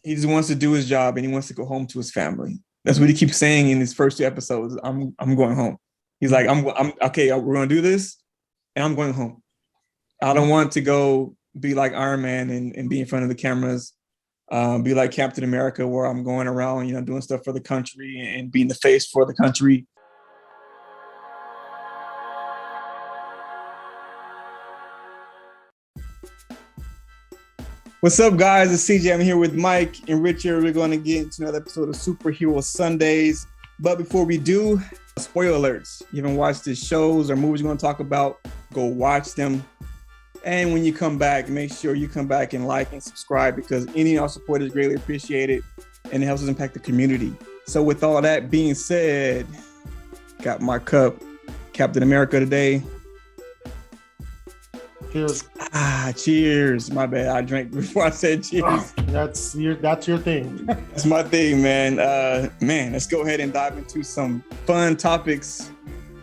He just wants to do his job and he wants to go home to his family. That's what he keeps saying in his first 2 episodes. I'm going home. He's like, I'm okay. We're gonna do this, and I'm going home. I don't want to go be like Iron Man and be in front of the cameras, be like Captain America, where I'm going around, doing stuff for the country and being the face for the country. What's up, guys? It's CJ. I'm here with Mike and Richard. We're going to get into another episode of Superhero Sundays. But before we do, spoiler alerts. You haven't watched the shows or movies we're going to talk about, go watch them. And when you come back, make sure you come back and like and subscribe, because any of our support is greatly appreciated and it helps us impact the community. So with all that being said, got my cup, Captain America today. Cheers. Cheers. My bad. I drank before I said cheers. That's your thing. That's my thing, man. Let's go ahead and dive into some fun topics.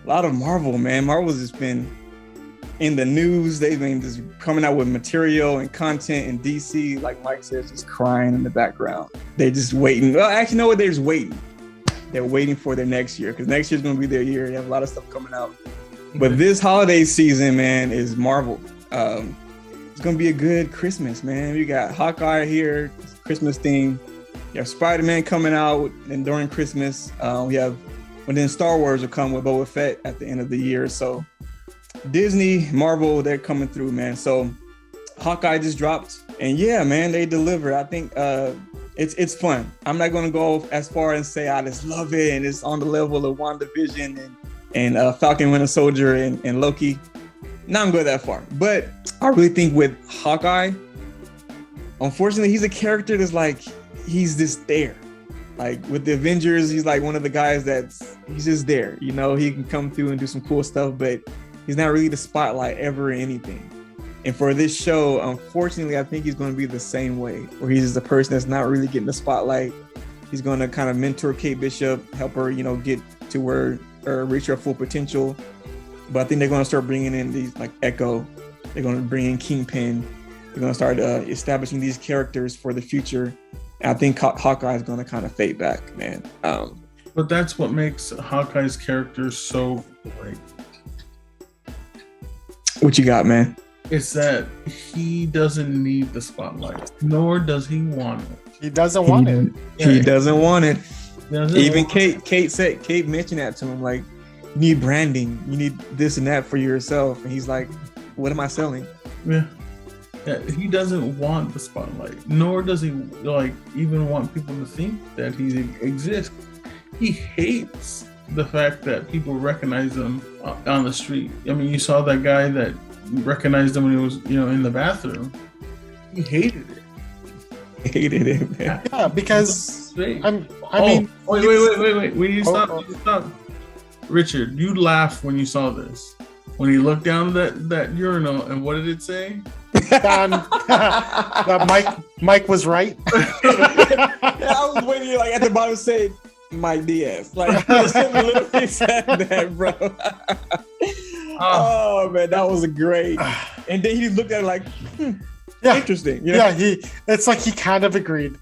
A lot of Marvel, man. Marvel's just been in the news. They've been just coming out with material and content, and DC, like Mike says, just crying in the background. They're just waiting. Well, actually, no, they're just waiting. They're waiting for their next year, because next year's going to be their year. They have a lot of stuff coming out. But this holiday season, man, is Marvel. It's gonna be a good Christmas, man. We got Hawkeye here, Christmas theme. You have Spider-Man coming out, and during Christmas, then Star Wars will come with Boba Fett at the end of the year. So Disney, Marvel, they're coming through, man. So Hawkeye just dropped, and yeah, man, they deliver. I think it's fun. I'm not gonna go as far and say I just love it and it's on the level of WandaVision and Falcon Winter Soldier and Loki. Not gonna go that far, but I really think with Hawkeye, unfortunately, he's a character that's like, he's just there. Like with the Avengers, he's like one of the guys he's just there. He can come through and do some cool stuff, but he's not really the spotlight ever in anything. And for this show, unfortunately, I think he's going to be the same way, where he's just a person that's not really getting the spotlight. He's going to kind of mentor Kate Bishop, help her, get to where or reach her full potential. But I think they're going to start bringing in these like Echo. They're going to bring in Kingpin. They're going to start establishing these characters for the future. And I think Hawkeye is going to kind of fade back, man. But that's what makes Hawkeye's character so great. What you got, man? It's that he doesn't need the spotlight, nor does he want it. He doesn't want it. He doesn't want it. Even Kate mentioned that to him, like, you need branding, you need this and that for yourself. And he's like, what am I selling? Yeah, he doesn't want the spotlight, nor does he even want people to think that he exists. He hates the fact that people recognize him on the street. I mean, you saw that guy that recognized him when he was, in the bathroom. He hated it. Man. Yeah, because wait. We need to stop. Richard, you laughed when you saw this. When he looked down that urinal, and what did it say? That Mike was right. I was waiting at the bottom say Mike Diaz. Like, literally said that, bro. Oh man, that was great. And then he looked at it like, interesting. Yeah, it's like he kind of agreed.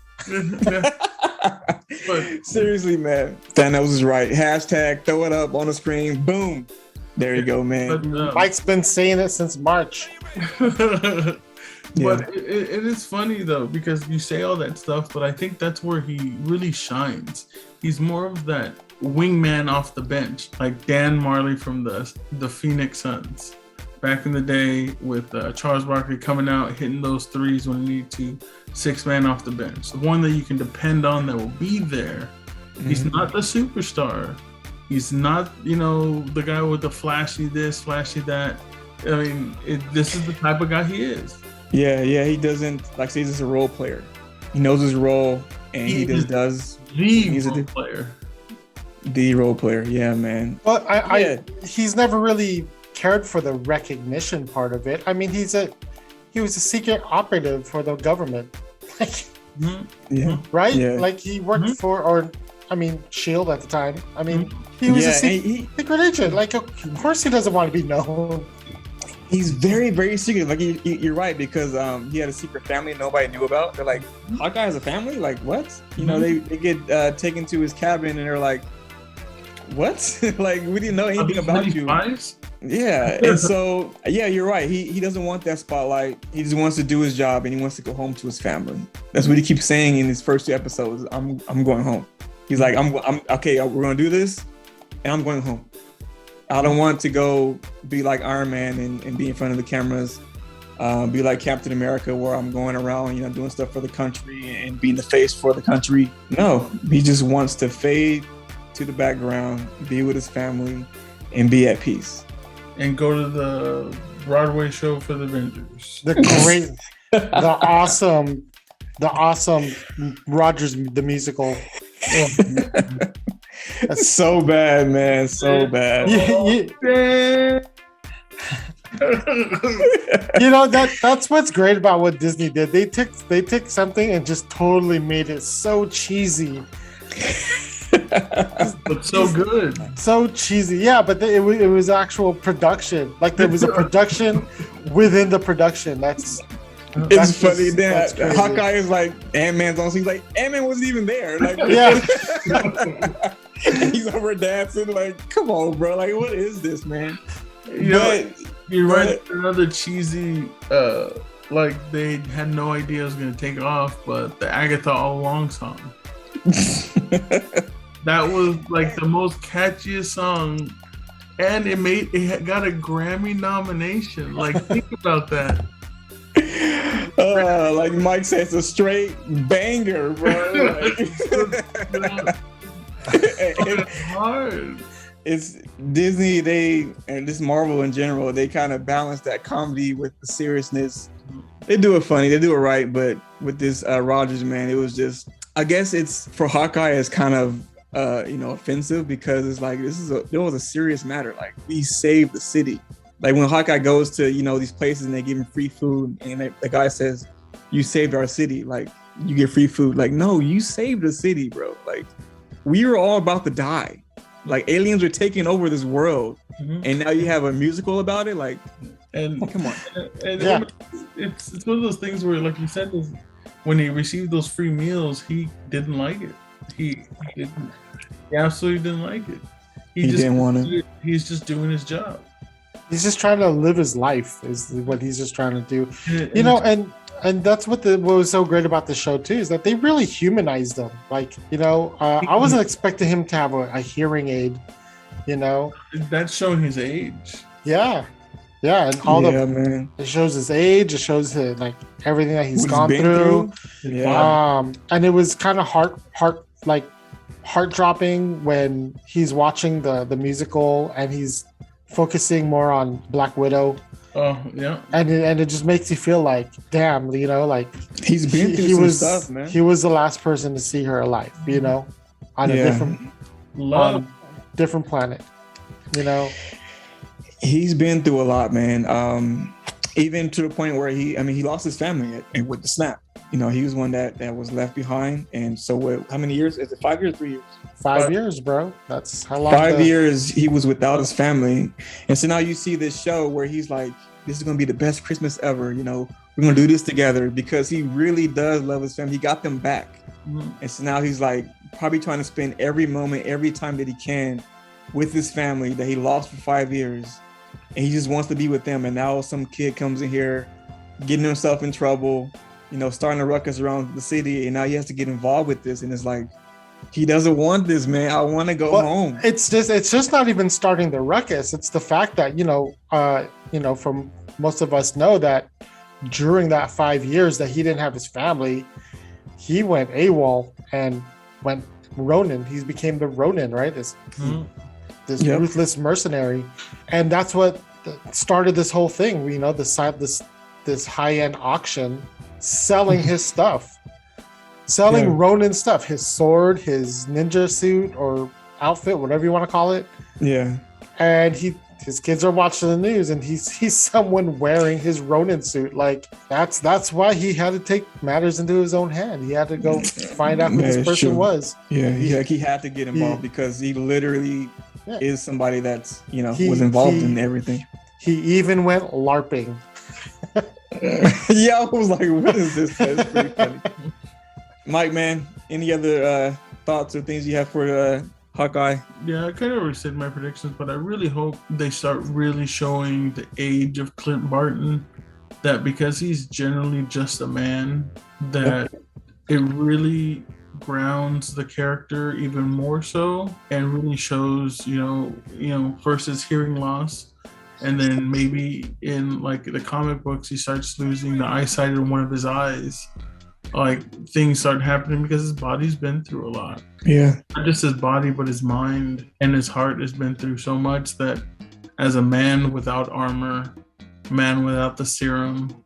But seriously, man, Thanos is right. Hashtag throw it up on the screen. Boom. There you go, man. But, Mike's been saying it since March. But it is funny though, because you say all that stuff, but I think that's where he really shines. He's more of that wingman off the bench, like Dan Marley from the Phoenix Suns back in the day, with Charles Barkley coming out, hitting those threes when you need to. 6-man off the bench, the one that you can depend on, that will be there. Mm-hmm. He's not the superstar. He's not, the guy with the flashy this, flashy that. I mean, this is the type of guy he is. Yeah, he doesn't, he's just a role player. He knows his role, and he just does. He's a player. The role player, yeah, man. Well, he's never really cared for the recognition part of it. I mean, he was a secret operative for the government. Right? Yeah. Like he worked for, SHIELD at the time. I mean, he was a secret agent. Like, of course he doesn't want to be known. He's very, very secretive. Like you're right, because he had a secret family nobody knew about. They're like, Hawkeye has a family? Like what? You know, they get taken to his cabin and they're like, what? Like we didn't know anything about you. Yeah, and so yeah, you're right. He doesn't want that spotlight. He just wants to do his job and he wants to go home to his family. That's what he keeps saying in his first 2 episodes. I'm going home. He's like, I'm okay. We're gonna do this, and I'm going home. I don't want to go be like Iron Man and be in front of the cameras, be like Captain America, where I'm going around, you know, doing stuff for the country and being the face for the country. No, he just wants to fade to the background, be with his family, and be at peace. And go to the Broadway show for the Avengers. The awesome Rogers the musical. That's so bad, man. So bad. You know, that's what's great about what Disney did. They took something and just totally made it so cheesy. But so good. So cheesy. Yeah, but it was actual production. Like there was a production within the production. That's funny that Hawkeye is like Ant-Man's on. He's like, Ant-Man wasn't even there. Like, yeah. He's over dancing. Like, come on, bro. Like, what is this, man? You're right. Another cheesy, like they had no idea it was gonna take off, but the Agatha All Along song. That was like the most catchiest song, and it got a Grammy nomination. Like, think about that. Like Mike says, a straight banger, bro. It's hard. It's Disney, and this Marvel in general, they kind of balance that comedy with the seriousness. They do it funny, they do it right, but with this Rogers, man, it was just, I guess it's for Hawkeye, it's kind of offensive, because it's like there was a serious matter. Like, we saved the city. Like when Hawkeye goes to, these places and they give him free food, and the guy says, "You saved our city. Like, you get free food." Like, no, you saved the city, bro. Like, we were all about to die. Like, aliens are taking over this world, and now you have a musical about it. Like, come on. And yeah. It's one of those things where, like you said, when he received those free meals, he didn't like it. He absolutely didn't like it. He just didn't want it. He's just doing his job. He's just trying to live his life, is what he's just trying to do. And that's what was so great about the show too, is that they really humanized him. Like, I wasn't expecting him to have a hearing aid, That's showing his age. Yeah. Yeah, and man. It shows his age, it shows like everything that he's gone through. Yeah. And it was kind of heart-dropping when he's watching the musical and he's focusing more on Black Widow. Oh, yeah. And it just makes you feel like, damn, like he's been through some stuff, man. He was the last person to see her alive, on a different planet, He's been through a lot, man. Even to the point where he lost his family with the snap. He was one that was left behind. And so how many years? Is it 5 years, 3 years? 5 years, bro. That's how long. 5 years he was without his family. And so now you see this show where he's like, this is going to be the best Christmas ever. We're going to do this together, because he really does love his family. He got them back. Mm-hmm. And so now he's like probably trying to spend every moment, every time that he can with his family that he lost for 5 years. And he just wants to be with them. And now some kid comes in here getting himself in trouble, starting a ruckus around the city. And now he has to get involved with this. And it's like, he doesn't want this, man. I want to go home. It's just not even starting the ruckus. It's the fact that, from most of us know that during that 5 years that he didn't have his family, he went AWOL and went Ronin. He became the Ronin, right? This ruthless mercenary. And that's what started this whole thing. This high-end auction, selling his stuff. Selling Ronin stuff, his sword, his ninja suit or outfit, whatever you want to call it. Yeah. And his kids are watching the news and he sees someone wearing his Ronin suit. Like, that's why he had to take matters into his own hand. He had to go find out who this person was. Yeah, he had to get involved because he literally is somebody that's, was involved in everything. He even went LARPing. Yeah, I was like, what is this? That's pretty funny. Mike, man, any other thoughts or things you have for Hawkeye? Yeah, I kind of already said my predictions, but I really hope they start really showing the age of Clint Barton. That because he's generally just a man, that it really grounds the character even more so, and really shows, first his hearing loss, and then maybe in like the comic books, he starts losing the eyesight in one of his eyes. Like things start happening because his body's been through a lot. Yeah. Not just his body, but his mind and his heart has been through so much that as a man without armor, man without the serum,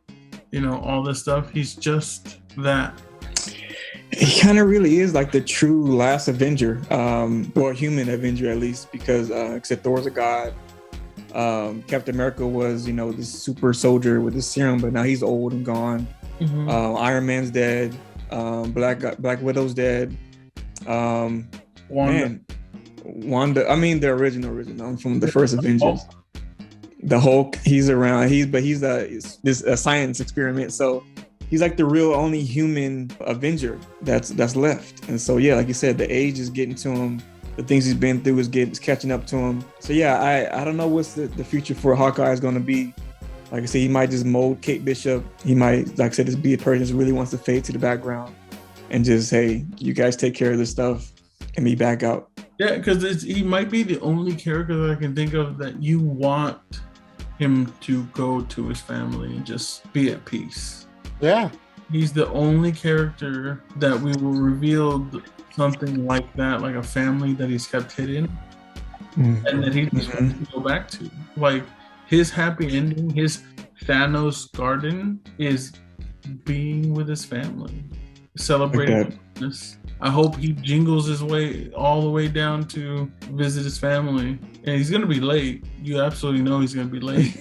all this stuff, he's just that. He kind of really is like the true last Avenger, or human Avenger at least, because except Thor's a god. Captain America was, this super soldier with the serum, but now he's old and gone. Mm-hmm. Iron Man's dead. Black Widow's dead. Wanda. I mean, the original from the first Avengers. The Hulk, he's around. He's a science experiment. So he's like the real only human Avenger that's left. And so yeah, like you said, the age is getting to him. The things he's been through is catching up to him. So yeah, I don't know what's the future for Hawkeye is going to be. Like I said, he might just mold Kate Bishop. He might, like I said, just be a person who really wants to fade to the background and just, hey, you guys take care of this stuff and me back out. Yeah, because he might be the only character that I can think of that you want him to go to his family and just be at peace. Yeah. He's the only character that we will reveal something like that, like a family that he's kept hidden and that he just wants to go back to. Like, his happy ending, his Thanos garden is being with his family, celebrating this. I hope he jingles his way all the way down to visit his family. And he's going to be late. You absolutely know he's going to be late.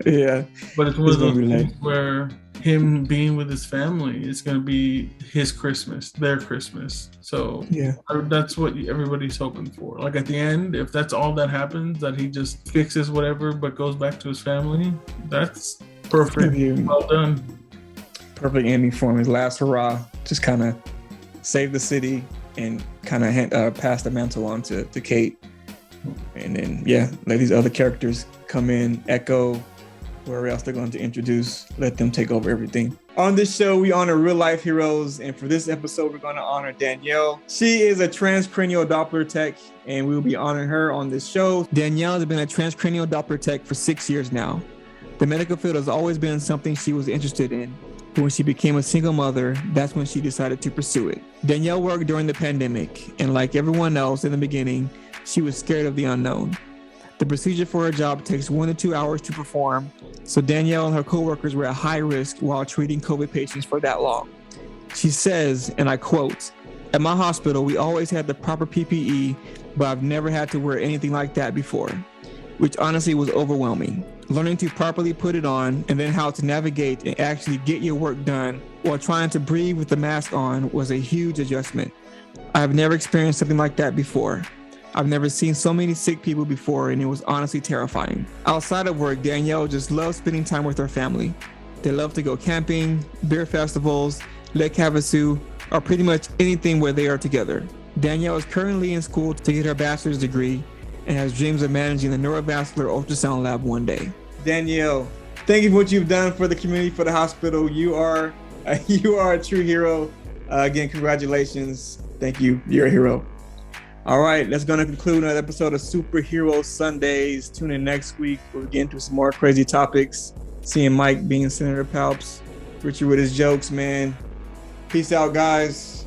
Yeah. But it's one of those things where him being with his family is going to be his Christmas, their Christmas. So yeah, that's what everybody's hoping for. Like at the end, if that's all that happens, that he just fixes whatever but goes back to his family, that's perfect. Well done. Perfect ending for him. His last hurrah. Just kind of save the city and kind of pass the mantle on to Kate. And then, yeah, let these other characters come in, Echo, whoever else they're going to introduce, let them take over everything. On this show, we honor real life heroes. And for this episode, we're going to honor Danielle. She is a transcranial Doppler tech, and we will be honoring her on this show. Danielle has been a transcranial Doppler tech for 6 years now. The medical field has always been something she was interested in. But when she became a single mother, that's when she decided to pursue it. Danielle worked during the pandemic, and like everyone else in the beginning, she was scared of the unknown. The procedure for her job takes 1 to 2 hours to perform, so Danielle and her coworkers were at high risk while treating COVID patients for that long. She says, and I quote, "At my hospital, we always had the proper PPE, but I've never had to wear anything like that before," which honestly was overwhelming. Learning to properly put it on and then how to navigate and actually get your work done while trying to breathe with the mask on was a huge adjustment. I have never experienced something like that before. I've never seen so many sick people before, and it was honestly terrifying. Outside of work, Danielle just loves spending time with her family. They love to go camping, beer festivals, Lake Havasu, or pretty much anything where they are together. Danielle is currently in school to get her bachelor's degree and has dreams of managing the neurovascular ultrasound lab one day. Danielle, thank you for what you've done for the community, for the hospital. You are a true hero. Again, congratulations. Thank you. You're a hero. All right, that's going to conclude another episode of Superhero Sundays. Tune in next week. We'll get into some more crazy topics. Seeing Mike being Senator Palps, Richard with his jokes, man. Peace out, guys.